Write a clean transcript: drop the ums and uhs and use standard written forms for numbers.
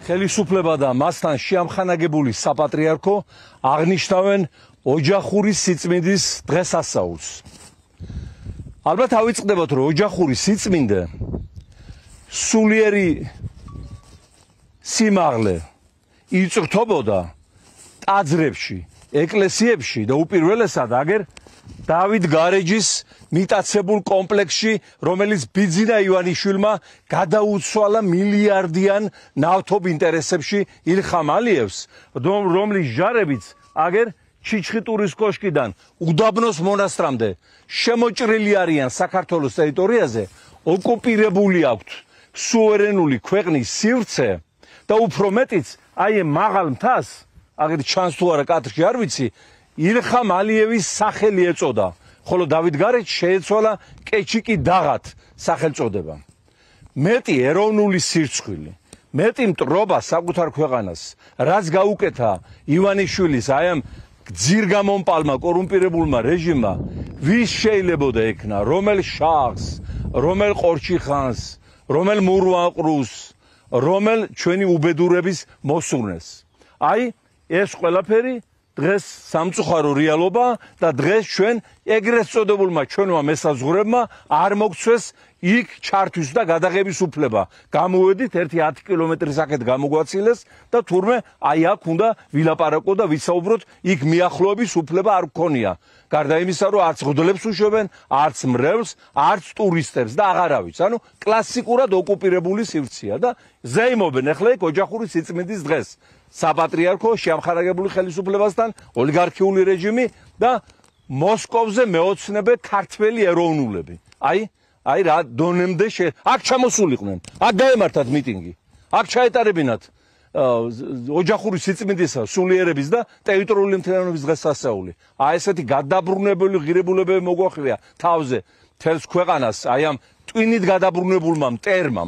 ხელისუფლება და მასთან შეამხანაგებული საპატრიარქო აღნიშნავენ ოჯახური სიწმინდის დღესასწაულს. ალბათ ავიწყდებათ, რომ ოჯახური სიწმინდე სულიერი სიმაღლე იწვრთობოდა ტაძრებში, ეკლესიებში და უპირველესად აგერ დავით გარეჯის მიტაცებულ კომპლექსში, რომელიც ბიძინა ივანიშვილმა გადაუცვალა მილიარდიან ნავთობ ინტერესებში ილხამ ალიევს, რომლის ჟარებიც აგერ ჩიჩხიტურის კოშკიდან უდაბნოს მონასტრამდე შემოჭრილი არიან საქართველოს ტერიტორიაზე, ოკუპირებული აქვთ სუვერენული ქვეყნის სივრცე და უფრო მეტიც აი მაღალ მთას, აგერ ჩანს თუ არა კადრში არ ვიცი, ილხამ ალიევის სახელი ეწოდა, ხოლო დავით გარეჯს შეეცვალა კეჩიკი დაღათ სახელწოდება. მეტი ეროვნული სირცხვილი, მეტი მტრობა საკუთარ ქვეყანას, რაც გაუკეთა ივანიშვილის აი ამ გძირგამომპალმა კორუმპირებულმა რეჟიმმა, ვის შეიძლებოდა ექნა, რომელ შახს, რომელ ყორჩიხანს, რომელ მურვაყრუს, რომელ ჩვენი უბედურების მოსურნეს. აი ეს ყველაფერი დღეს სამწუხარო რეალობა და დღეს ჩვენ ეგრეთ წოდებულმა ჩვენმა მესაზღვრებმა არ მოგცეს იქ ჩართვის და გადაღების უფლება. გამოვედით 1-10 კილომეტრის აქეთ გამოგვაცილეს და თურმე აი აქ უნდა ვილაპარაკო და ვისაუბროთ, იქ მიახლოების უფლება არ გქონია. გარდა იმისა, რომ არც ღდლებს უშვებენ, არც მრევლს, არც ტურისტებს და აღარავის. ანუ კლასიკურად ოკუპირებული სივრცეა და ზეიმობენ ახლა იქ ოჯახური სიწმინდის დღეს. საპატრიარქო შეამხანაგებული ხელისუფლებასთან ოლიგარქიული რეჟიმი და მოსკოვზე მეოცნებე ქართველი ეროვნულები. აი რა დონემდე აქ ჩამოსულიყვნენ, აქ გაემართათ მიტინგი, აქ ჩაეტარებინათ ოჯახური სიწმინდისა სულიერების და ტერიტორიული მთლიანობის დღესასწაული. აი ესეთი გადაბრუნებული ღირებულებები მოგვახვია თავზე მთელს ქვეყანას, აი ამ ტვინით გადაბრუნებულმა მტერმა.